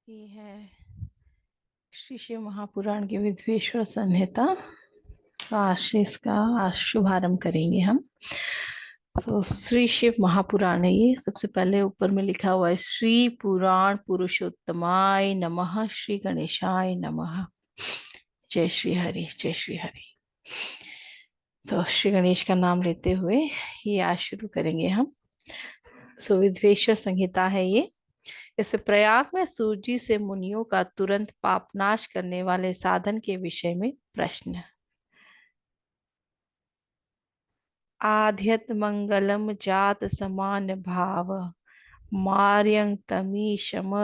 ये है श्री शिव महापुराण की विद्वेश्वर संहिता। तो आज से इसका आज शुभारंभ करेंगे हम। तो श्री शिव महापुराण है ये। सबसे पहले ऊपर में लिखा हुआ है श्री पुराण पुरुषोत्तमाय नमः, श्री गणेशाय नमः। जय श्री हरि, जय श्री हरि। तो श्री गणेश का नाम लेते हुए ये आज शुरू करेंगे हम। सो विद्वेश्वर संहिता है ये। इस प्रयाग में सूजी से मुनियों का तुरंत पापनाश करने वाले साधन के विषय में प्रश्न। आध्यत मंगलम जात समान भाव, मार्यं तमी शम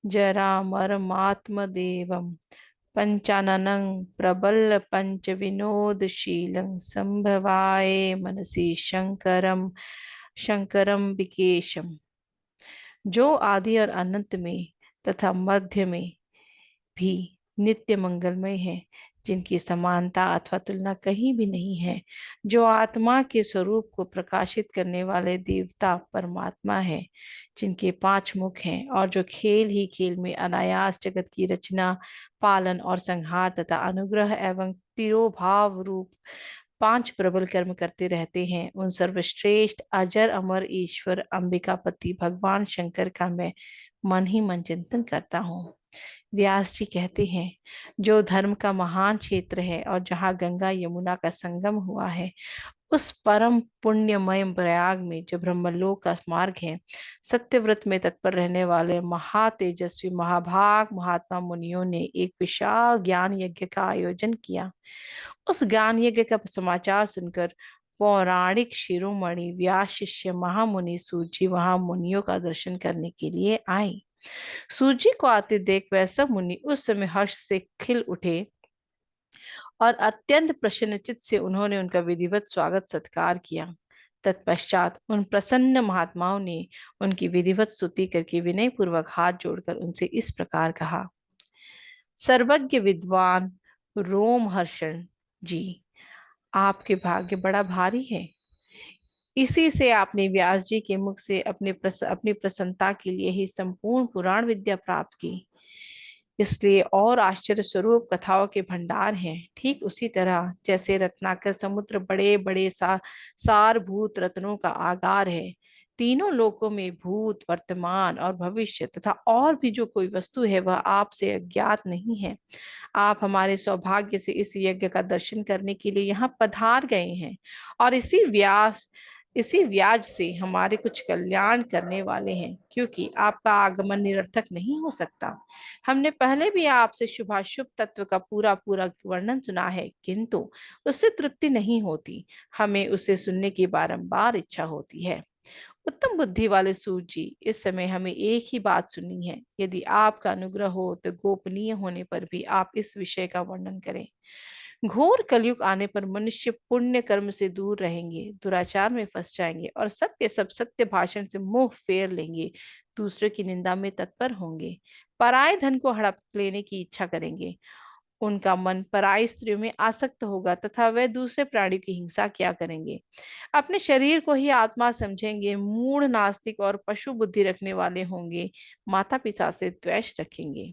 जरा मरमात्म देवम, पंचाननं प्रबल पंच विनोदशीलं संभवाये मनसी शंकरम शंकरम विकेशम। जो आदि और अनंत में तथा मध्य में भी नित्य मंगलमय है, जिनकी समानता अथवा तुलना कहीं भी नहीं है, जो आत्मा के स्वरूप को प्रकाशित करने वाले देवता परमात्मा है, जिनके 5 मुख हैं और जो खेल ही खेल में अनायास जगत की रचना, पालन और संहार तथा अनुग्रह एवं तिरोभाव रूप 5 प्रबल कर्म करते रहते हैं, उन सर्वश्रेष्ठ अजर अमर ईश्वर अंबिकापति भगवान शंकर का मैं मन ही मन चिंतन करता हूँ। व्यास जी कहते हैं, जो धर्म का महान क्षेत्र है और जहाँ गंगा यमुना का संगम हुआ है, उस परम पुण्यमय प्रयाग में जो ब्रह्मलोक का मार्ग है, सत्यव्रत में तत्पर रहने वाले महातेजस्वी महाभाग महात्मा मुनियों ने एक विशाल ज्ञान यज्ञ का आयोजन किया। उस ज्ञान यज्ञ का समाचार सुनकर पौराणिक शिरोमणि व्यास शिष्य महामुनि सूची वहां मुनियों का दर्शन करने के लिए आए। सूजी को आते देख वह सब मुनि उस समय हर्ष से खिल उठे और अत्यंत प्रसन्नचित्त से उन्होंने उनका विधिवत स्वागत सत्कार किया। तत्पश्चात उन प्रसन्न महात्माओं ने उनकी विधिवत स्तुति करके विनय पूर्वक हाथ जोड़कर उनसे इस प्रकार कहा। सर्वज्ञ विद्वान रोमहर्षण जी, आपके भाग्य बड़ा भारी है। इसी से आपने व्यास जी के मुख से अपनी प्रसन्नता के लिए ही संपूर्ण पुराण विद्या प्राप्त की। इसलिए और आश्चर्य स्वरूप कथाओं के भंडार हैं। ठीक उसी तरह जैसे रत्नाकर समुद्र बड़े बड़े सारभूत रत्नों का आगार है, तीनों लोकों में भूत वर्तमान और भविष्य तथा और भी जो कोई वस्तु है वह आपसे अज्ञात नहीं है। आप हमारे सौभाग्य से इस यज्ञ का दर्शन करने के लिए यहाँ पधार गए हैं और इसी व्याज से हमारे कुछ कल्याण करने वाले हैं, क्योंकि आपका आगमन निरर्थक नहीं हो सकता। हमने पहले भी आपसे शुभाशुभ तत्व का पूरा पूरा वर्णन सुना है, किंतु उससे तृप्ति नहीं होती। हमें उसे सुनने की बारंबार इच्छा होती है। उत्तम बुद्धि वाले सूत जी, इस समय हमें एक ही बात सुननी है। यदि आपका अनुग्रह हो तो गोपनीय होने पर भी आप इस विषय का वर्णन करें। घोर कलयुग आने पर मनुष्य पुण्य कर्म से दूर रहेंगे, दुराचार में फंस जाएंगे और सब के सब सत्य भाषण से मुंह फेर लेंगे, दूसरे की निंदा में तत्पर होंगे, पराये धन को हड़प लेने की इच्छा करेंगे। उनका मन पराई स्त्रियों में आसक्त होगा तथा वे दूसरे प्राणियों की हिंसा क्या करेंगे। अपने शरीर को ही आत्मा समझेंगे, मूढ़ नास्तिक और पशु बुद्धि रखने वाले होंगे, माता पिता से द्वेष रखेंगे।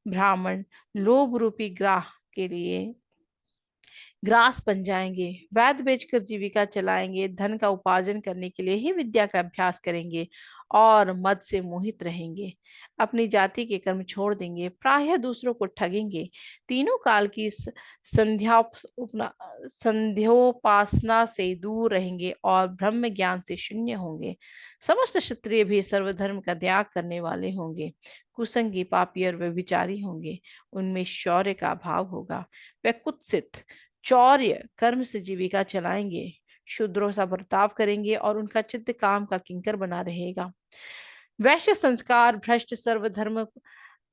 ब्राह्मण लोभ रूपी ग्राह के लिए ग्रास बन जाएंगे, वैद बेचकर जीविका चलाएंगे, धन का उपार्जन करने के लिए ही विद्या का अभ्यास करेंगे और मद से मोहित रहेंगे। अपनी जाति के कर्म छोड़ देंगे, प्रायः दूसरों को ठगेंगे, तीनों काल की संध्योपासना से दूर रहेंगे और ब्रह्म ज्ञान से शून्य होंगे। समस्त क्षत्रिय भी सर्वधर्म का त्याग करने वाले होंगे, कुसंगी पापी और व्यभिचारी होंगे, उनमें शौर्य का अभाव होगा, वे कुत्सित चौर्य कर्म से जीविका चलाएंगे, शूद्रों सा बर्ताव करेंगे और उनका चित्त काम का किंकर बना रहेगा। वैश्य संस्कार भ्रष्ट, सर्वधर्म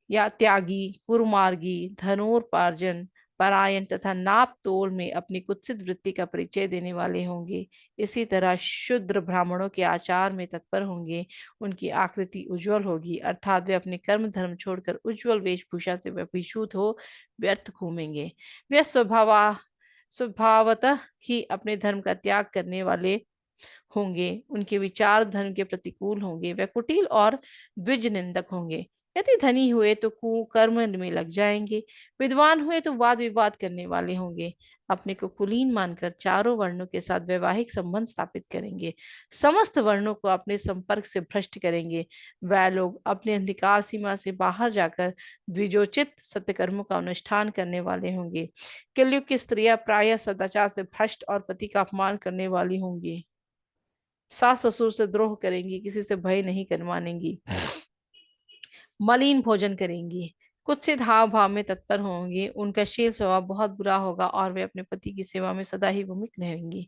या त्यागी, कुरुमार्गी, धनोपार्जन परायण तथा नाप तोल में अपनी कुत्सित वृत्ति का परिचय देने वाले होंगे। इसी तरह शूद्र ब्राह्मणों के आचार में तत्पर होंगे, उनकी आकृति उज्जवल होगी, अर्थात वे अपने कर्म धर्म छोड़कर उज्जवल वेशभूषा से विभूषित हो व्यर्थ घूमेंगे। वे स्वभावतः ही अपने धर्म का त्याग करने वाले होंगे, उनके विचार धर्म के प्रतिकूल होंगे, वे कुटिल और द्विज निंदक होंगे, यदि धनी हुए तो कुकर्म में लग जाएंगे, विद्वान हुए तो वाद विवाद करने वाले होंगे, अपने को कुलीन मानकर चारों वर्णों के साथ वैवाहिक संबंध स्थापित करेंगे, समस्त वर्णों को अपने संपर्क से भ्रष्ट करेंगे। वह लोग अपने अंधकार सीमा से बाहर जाकर द्विजोचित सत्यकर्मों का अनुष्ठान करने वाले होंगे। कलयुग की स्त्रियां प्रायः सदाचार से भ्रष्ट और पति का अपमान करने वाली होंगी, सास ससुर से द्रोह करेंगी, किसी से भय नहीं कर मानेंगी, मलिन भोजन करेंगी, कुत्सित हाव भाव में तत्पर होंगी, उनका शील स्वभाव बहुत बुरा होगा और वे अपने पति की सेवा में सदा ही विमुख रहेंगी।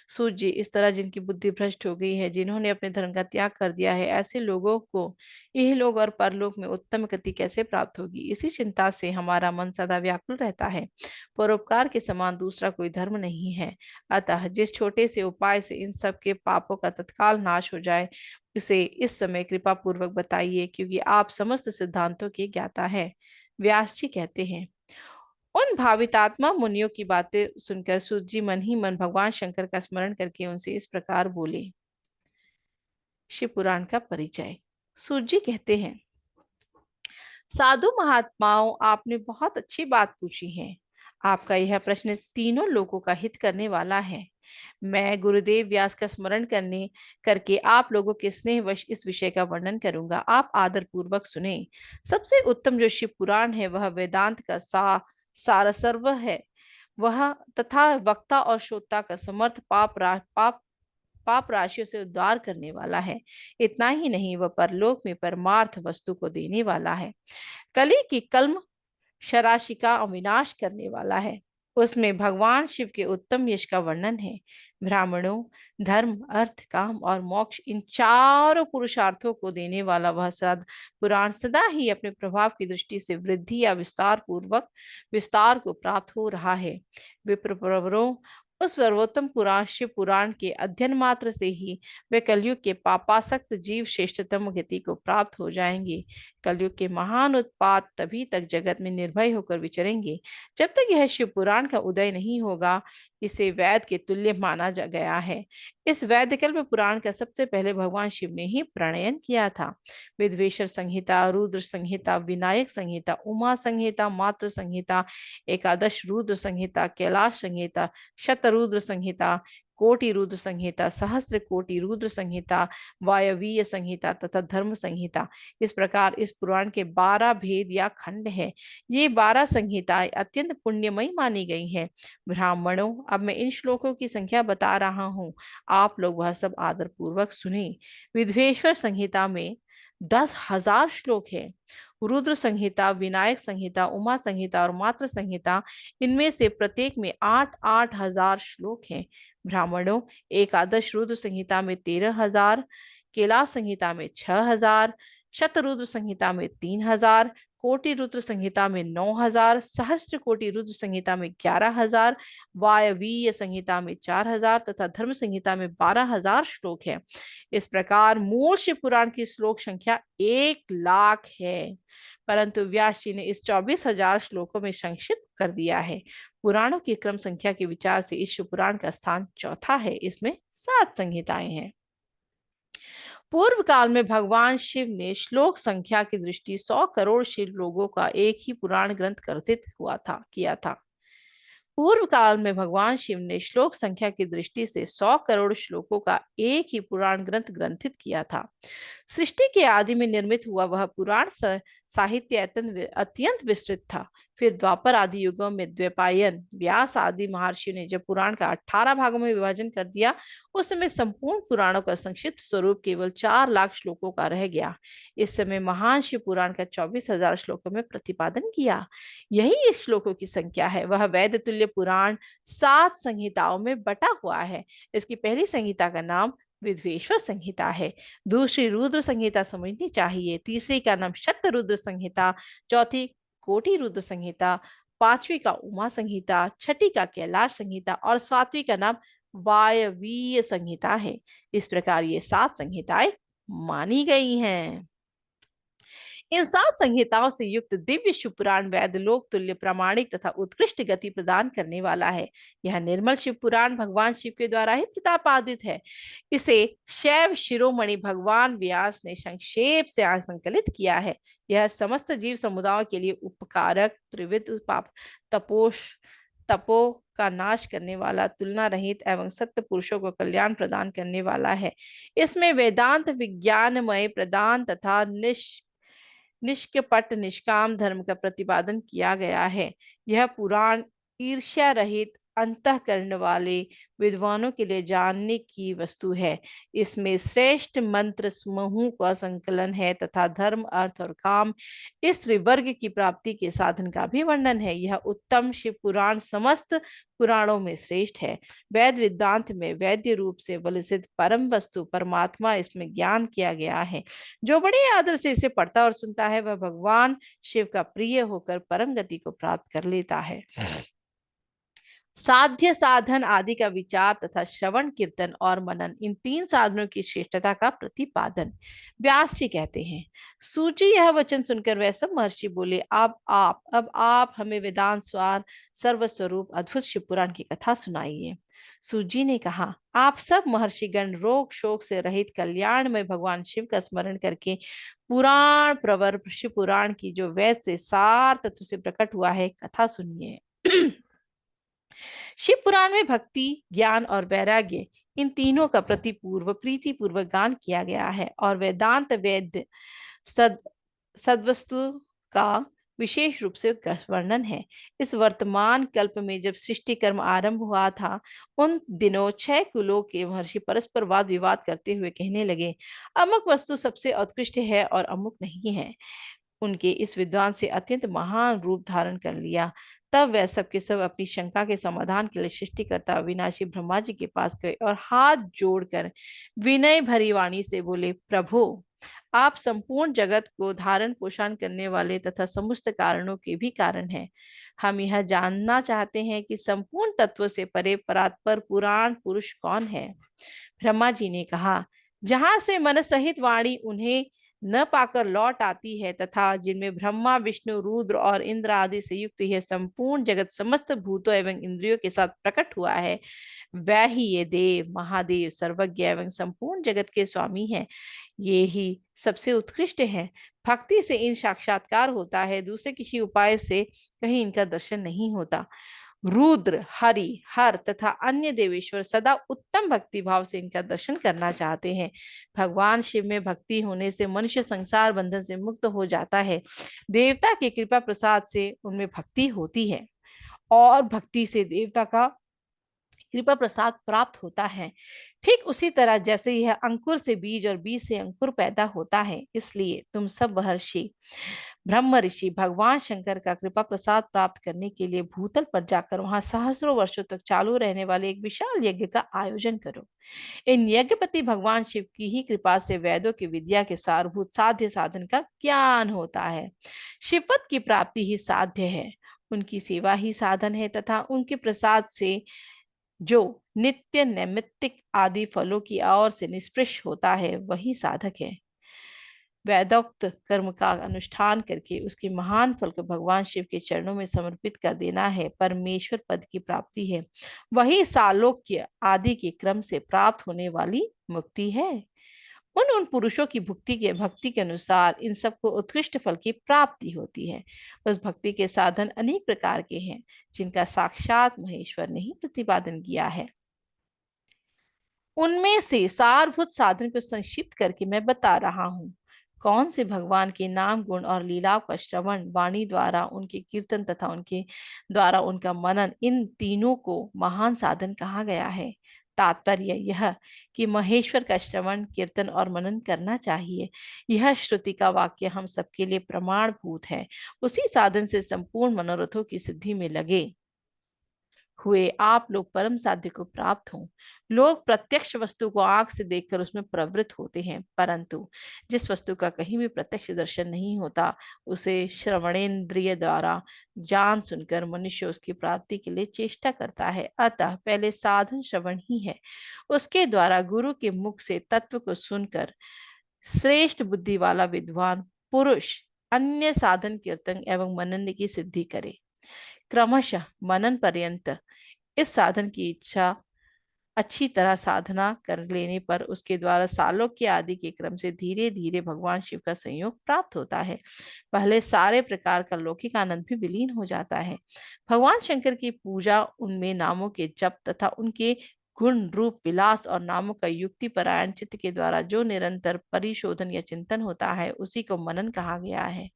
सूर्य जी, इस तरह जिनकी बुद्धि भ्रष्ट हो गई है, जिन्होंने अपने धर्म का त्याग कर दिया है, ऐसे लोगों को इहलोक और परलोक में उत्तम गति कैसे प्राप्त होगी? इसी चिंता से हमारा मन सदा व्याकुल रहता है। परोपकार के समान दूसरा कोई धर्म नहीं है। अतः जिस छोटे से उपाय से इन सब के पापों का तत्काल नाश हो जाए, उसे इस समय कृपा पूर्वक बताइए, क्योंकि आप समस्त सिद्धांतों के ज्ञाता हैं। व्यास जी कहते हैं, उन भावितात्मा मुनियों की बातें सुनकर सूत जी मन ही मन भगवान शंकर का स्मरण करके उनसे इस प्रकार बोले। शिव पुराण का परिचय। सूत जी कहते हैं, साधु महात्माओं, आपने बहुत अच्छी बात पूछी है। आपका यह प्रश्न तीनों लोगों का हित करने वाला है। मैं गुरुदेव व्यास का स्मरण करने करके आप लोगों के स्नेहवश इस विषय का वर्णन करूंगा। आप आदर पूर्वक सुने। सबसे उत्तम जो शिव पुराण है वह वेदांत का सारसर्व है। वह तथा वक्ता और श्रोता का समर्थ पाप राशियों से उद्धार करने वाला है। इतना ही नहीं, वह परलोक में परमार्थ वस्तु को देने वाला है। कली की कल्म शराशि का अविनाश करने वाला है। उसमें भगवान शिव के उत्तम यश का वर्णन है। ब्राह्मणों, धर्म, अर्थ, काम और मोक्ष, इन चारों पुरुषार्थों को देने वाला वह सद पुराण सदा ही अपने प्रभाव की दृष्टि से वृद्धि या विस्तार को प्राप्त हो रहा है। विप्रवरों, उस सर्वोत्तम पुराण शिव पुराण के अध्ययन मात्र से ही वे कलयुग के पापासक्त जीव श्रेष्ठतम गति को प्राप्त हो जाएंगे। कलयुग के महान उत्पात तभी तक जगत में निर्भय होकर विचरेंगे जब तक यह शिव पुराण का उदय नहीं होगा। इसे वेद के तुल्य माना जा गया है। इस वैदिकल्प पुराण का सबसे पहले भगवान शिव ने ही प्रणयन किया था। विद्वेश्वर संहिता, रुद्र संहिता, विनायक संहिता, उमा संहिता, मातृ संहिता, एकादश रुद्र संहिता, कैलाश संहिता, शतरुद्र संहिता, कोटि रुद्र संहिता, सहस्त्र कोटि रुद्र संहिता, वायवीय संहिता तथा धर्म संहिता, इस प्रकार इस पुराण के 12 भेद या खंड है। ये 12 संहिताएं अत्यंत पुण्यमयी मानी गई हैं। ब्राह्मणों, अब मैं इन श्लोकों की संख्या बता रहा हूँ, आप लोग वह सब आदर पूर्वक सुने। विद्वेश्वर संहिता में 10,000 श्लोक है। रुद्र संहिता, विनायक संहिता, उमा संहिता और मातृ संहिता, इनमें से प्रत्येक में 8,000 श्लोक हैं। ब्राह्मणों, एकादश रुद्र संहिता में 13,000, कैलाश संहिता में 6,000, शतरुद्र संहिता में 3,000, कोटि रुद्र संहिता में 9,000, सहस्त्र कोटि रुद्र संहिता में 11,000, वायवीय संहिता में 4,000 तथा धर्म संहिता में 12,000 श्लोक है। इस प्रकार मूल शिव पुराण की श्लोक संख्या 1,00,000 है, परंतु व्यास जी ने इस 24,000 श्लोकों में संक्षिप्त कर दिया है। पुराणों की क्रम संख्या के विचार से इस शिव पुराण का स्थान चौथा है। इसमें 7 संहिताएं हैं। पूर्व काल में भगवान शिव ने श्लोक संख्या की दृष्टि 100 करोड़ शिव लोगों का एक ही पुराण ग्रंथ ग्रथित किया था। पूर्व काल में भगवान शिव ने श्लोक संख्या की दृष्टि से 100 करोड़ श्लोकों का एक ही पुराण ग्रंथ ग्रंथित किया था। सृष्टि के आदि में निर्मित हुआ वह पुराण साहित्य अत्यंत विस्तृत था। फिर द्वापर आदि युगों में द्वैपायन, व्यास आदि महर्षियों ने जब पुराण का 18 भागों में विभाजन कर दिया, उस समय संपूर्ण पुराणों का संक्षिप्त स्वरूप केवल 4,00,000 श्लोकों का रह गया। इस समय महान शिव पुराण का 24,000 श्लोकों में प्रतिपादन किया। यही इस श्लोकों की संख्या है। वह वैद तुल्य पुराण 7 संहिताओं में बटा हुआ है। इसकी पहली संहिता का नाम विद्वेश्वर संहिता है, दूसरी रुद्र संहिता समझनी चाहिए, तीसरी का नाम शतरुद्र संहिता, चौथी कोटि रुद्र संहिता, पांचवी का उमा संहिता, छठी का कैलाश संहिता और सातवीं का नाम वायवीय संहिता है। इस प्रकार ये 7 संहिताएं मानी गई हैं। इन 7 संहिताओं से युक्त दिव्य शिव पुराण वैद्य लोक तुल्य प्रामाणिक तथा उत्कृष्ट गति प्रदान करने वाला है। यह निर्मल शिव पुराण भगवान शिव के द्वारा ही प्रतापादित है। इसे शैव शिरोमणि भगवान व्यास ने संक्षेप से संकलित किया है। यह समस्त जीव समुदायों के लिए उपकारक, त्रिविध पाप, तपोष तपो का नाश करने वाला, तुलना रहित एवं सत्य पुरुषों को कल्याण प्रदान करने वाला है। इसमें वेदांत विज्ञानमय प्रदान तथा निष्कपट निष्काम धर्म का प्रतिपादन किया गया है। यह पुराण ईर्ष्या रहित अंतःकरण वाले विद्वानों के लिए जानने की वस्तु है। इसमें श्रेष्ठ मंत्र समूह का संकलन है तथा धर्म, अर्थ और काम इस त्रिवर्ग की प्राप्ति के साधन का भी वर्णन है। यह उत्तम शिव पुराण समस्त पुराणों में श्रेष्ठ है। वेद वेदांत में वैद्य रूप से बलिसिद्ध परम वस्तु परमात्मा इसमें ज्ञान किया गया है। जो बड़े आदर से इसे पढ़ता और सुनता है वह भगवान शिव का प्रिय होकर परम गति को प्राप्त कर लेता है। साध्य साधन आदि का विचार तथा श्रवण कीर्तन और मनन, इन 3 साधनों की श्रेष्ठता का प्रतिपादन। व्यास जी कहते हैं, सूची यह वचन सुनकर वह सब महर्षि बोले, अब आप हमें वेदांत स्वार सर्वस्वरूप अद्भुत शिव पुराण की कथा सुनाइए। सूजी ने कहा, आप सब महर्षिगण रोग शोक से रहित कल्याण में भगवान शिव का स्मरण करके पुराण प्रवर शिव पुराण की जो वेद से सार तत्व से प्रकट हुआ है कथा सुनिए। शिव पुराण में भक्ति, ज्ञान और वैराग्य, इन तीनों का प्रीति पूर्वक गान किया गया है और वेदांत वेद्य सद्वस्तु का विशेष रूप से वर्णन है। इस वर्तमान कल्प में जब सृष्टि कर्म आरंभ हुआ था, उन दिनों 6 कुलों के महर्षि परस्पर वाद विवाद करते हुए कहने लगे, अमुक वस्तु सबसे उत्कृष्ट है और अमुक नहीं है। उनके इस विद्वान से अत्यंत महान रूप धारण कर लिया। तब वह सब के सब अपनी शंका के समाधान के लिए सृष्टिकर्ता अविनाशी ब्रह्मा जी के पास गए और हाथ जोड़कर विनय भरी वाणी से बोले, प्रभु, आप संपूर्ण जगत को धारण पोषण करने वाले तथा समस्त कारणों के भी कारण हैं। हम यह जानना चाहते हैं कि संपूर्ण तत्व से परे परात्पर पुराण पुरुष कौन है। ब्रह्मा जी ने कहा, जहां से मन सहित वाणी उन्हें न पाकर लौट आती है तथा जिनमें ब्रह्मा विष्णु रुद्र और इंद्र आदि से युक्त यह संपूर्ण जगत समस्त भूतों एवं इंद्रियों के साथ प्रकट हुआ है, वह ही ये देव महादेव सर्वज्ञ एवं संपूर्ण जगत के स्वामी हैं। ये ही सबसे उत्कृष्ट है। भक्ति से इन साक्षात्कार होता है, दूसरे किसी उपाय से कहीं इनका दर्शन नहीं होता। रुद्र, हरि, हर तथा अन्य देवेश्वर सदा उत्तम भक्ति भाव से इनका दर्शन करना चाहते हैं। भगवान शिव में भक्ति होने से मनुष्य संसार बंधन से मुक्त हो जाता है। देवता की कृपा प्रसाद से उनमें भक्ति होती है और भक्ति से देवता का कृपा प्रसाद प्राप्त होता है। ठीक उसी तरह जैसे यह अंकुर से बीज और बीज से अंकुर पैदा होता है, इसलिए तुम सब महर्षि ब्रह्म ऋषि भगवान शंकर का कृपा प्रसाद प्राप्त करने के लिए भूतल पर जाकर वहां सहस्रों वर्षों तक चालू रहने वाले एक विशाल यज्ञ का आयोजन करो। इन यज्ञपति भगवान शिव की ही कृपा से वेदों की विद्या के सारभूत साध्य साधन का ज्ञान होता है। शिवपद की प्राप्ति ही साध्य है, उनकी सेवा ही साधन है तथा उनके प्रसाद से जो नित्य नैमित्तिक आदि फलों की ओर से निष्पृष होता है वही साधक है। वेदोक्त कर्म का अनुष्ठान करके उसके महान फल को भगवान शिव के चरणों में समर्पित कर देना है, परमेश्वर पद की प्राप्ति है। वही सालोक्य आदि के क्रम से प्राप्त होने वाली मुक्ति है। उन पुरुषों की भक्ति के अनुसार इन सबको उत्कृष्ट फल की प्राप्ति होती है। उस भक्ति के साधन अनेक प्रकार के हैं, जिनका साक्षात महेश्वर ने ही प्रतिपादन किया है। उनमें से सारभूत साधन को संक्षिप्त करके मैं बता रहा हूँ। कौन से भगवान के नाम गुण और लीलाओं का श्रवण, वाणी द्वारा उनके कीर्तन तथा उनके द्वारा उनका मनन, इन तीनों को महान साधन कहा गया है। तात्पर्य यह कि महेश्वर का श्रवण, कीर्तन और मनन करना चाहिए। यह श्रुति का वाक्य हम सबके लिए प्रमाणभूत है। उसी साधन से संपूर्ण मनोरथों की सिद्धि में लगे हुए आप लोग परम साध्य को प्राप्त हों। लोग प्रत्यक्ष वस्तु को आंख से देखकर उसमें प्रवृत्त होते हैं, परंतु जिस वस्तु का कहीं भी प्रत्यक्ष दर्शन नहीं होता, उसे श्रवणेन्द्रिय द्वारा जान सुनकर मनुष्य उसकी प्राप्ति के लिए चेष्टा करता है। अतः पहले साधन श्रवण ही है। उसके द्वारा गुरु के मुख से तत्व को सुनकर श्रेष्ठ बुद्धि वाला विद्वान पुरुष अन्य साधन कीर्तन एवं मनन की सिद्धि करे। क्रमशः मनन पर्यंत इस साधन की इच्छा अच्छी तरह साधना कर लेने पर उसके द्वारा सालों के आदि के क्रम से धीरे धीरे भगवान शिव का संयोग प्राप्त होता है। पहले सारे प्रकार का लौकिक आनंद भी विलीन हो जाता है। भगवान शंकर की पूजा उनमें नामों के जप तथा उनके गुण रूप विलास और नामों का युक्ति परायण चित्त के द्वारा जो निरंतर परिशोधन या चिंतन होता है उसी को मनन कहा गया है।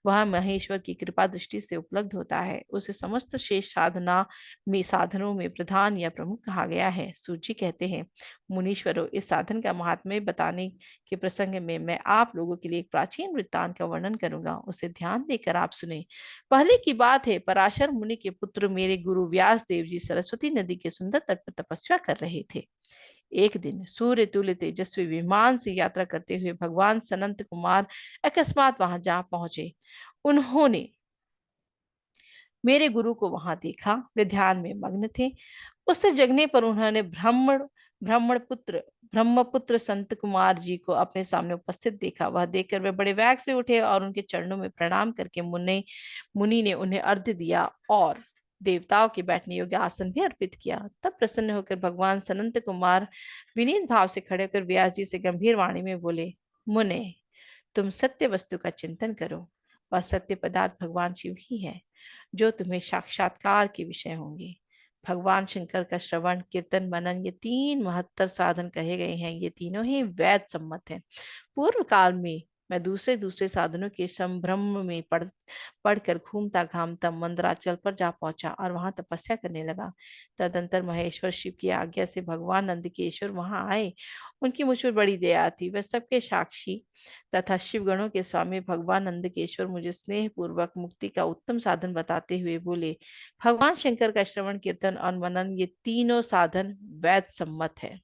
वह महेश्वर की कृपा दृष्टि से उपलब्ध होता है। उसे समस्त शेष साधना में साधनों में प्रधान या प्रमुख कहा गया है। सूची कहते हैं, मुनीश्वरों, इस साधन का महात्म्य बताने के प्रसंग में मैं आप लोगों के लिए एक प्राचीन वृत्तांत का वर्णन करूंगा, उसे ध्यान देकर आप सुने। पहले की बात है, पराशर मुनि के पुत्र मेरे गुरु व्यास देव जी सरस्वती नदी के सुंदर तट पर तपस्या कर रहे थे। एक दिन सूर्य तुल्य तेजस्वी विमान से यात्रा करते हुए भगवान सनंत कुमार अकस्मात वहां जा पहुंचे। उन्होंने मेरे गुरु को वहां देखा, वे ध्यान में मग्न थे। उससे जगने पर उन्होंने ब्रह्मपुत्र संत कुमार जी को अपने सामने उपस्थित देखा। वह देखकर वे बड़े वेग से उठे और उनके चरणों में प्रणाम करके मुनि ने उन्हें अर्घ्य दिया और देवताओं के बैठने योग्य आसन भी अर्पित किया। तब प्रसन्न होकर भगवान सनंत कुमार विनीत भाव से खड़े होकर व्यास जी से गंभीर वाणी में बोले, मुने, तुम सत्य वस्तु का चिंतन करो। वह सत्य पदार्थ भगवान शिव ही है जो तुम्हें साक्षात्कार के विषय होंगे। भगवान शंकर का श्रवण कीर्तन मनन ये तीन महत्तर साधन कहे गए हैं, ये तीनों ही वैद सम्मत हैं। पूर्व काल में मैं दूसरे दूसरे साधनों के संभ्रम में पढ़कर घूमता घामता मंदराचल पर जा पहुंचा और वहां तपस्या करने लगा। तदंतर महेश्वर शिव की आज्ञा से भगवान नंदकेश्वर वहां आए। उनकी मुझ पर बड़ी दया थी। वह सबके साक्षी तथा शिवगणों के स्वामी भगवान नंदकेश्वर मुझे स्नेह पूर्वक मुक्ति का उत्तम साधन बताते हुए बोले, भगवान शंकर का श्रवण कीर्तन और मनन ये तीनों साधन वैद सम्मत है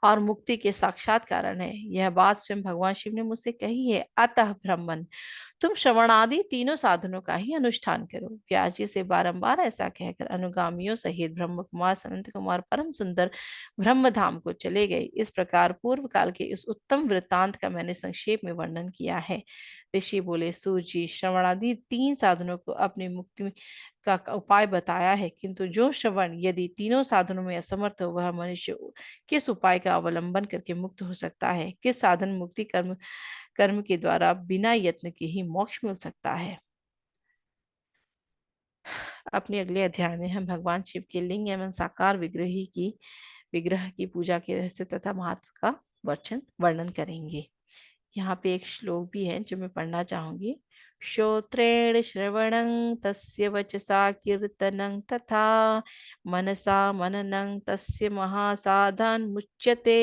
और मुक्ति के साक्षात कारण है। यह बात स्वयं भगवान शिव ने मुझसे कही है। अतः ब्राह्मण, तुम श्रवणादि तीनों साधनों का ही अनुष्ठान करो। व्यास जी से बारंबार ऐसा कहकर अनुगामियों सहित ब्रह्म कुमार सनंत कुमार परम सुंदर ब्रह्म धाम को चले गए। इस प्रकार पूर्व काल के इस उत्तम वृत्तांत का मैंने संक्षेप में वर्णन किया है। ऋषि बोले, सूजी, श्रवणादि तीन साधनों को अपनी मुक्ति का उपाय बताया है, किंतु जो श्रवण यदि तीनों साधनों में असमर्थ हो वह मनुष्य किस उपाय का अवलंबन करके मुक्त हो सकता है? किस साधन मुक्ति कर्म कर्म के द्वारा बिना यत्न के ही मोक्ष मिल सकता है? अपने अगले अध्याय में हम भगवान शिव के लिंग एवं साकार विग्रह की पूजा के रहस्य तथा महत्व का वर्णन करेंगे। यहाँ पे एक श्लोक भी है जो मैं पढ़ना चाहूंगी। श्रोत्रेण श्रवणं तस्य वचसा कीर्तनं तथा मनसा मननं तस्य महासाधन मुच्यते।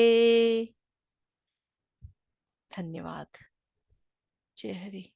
धन्यवाद। जय हरि।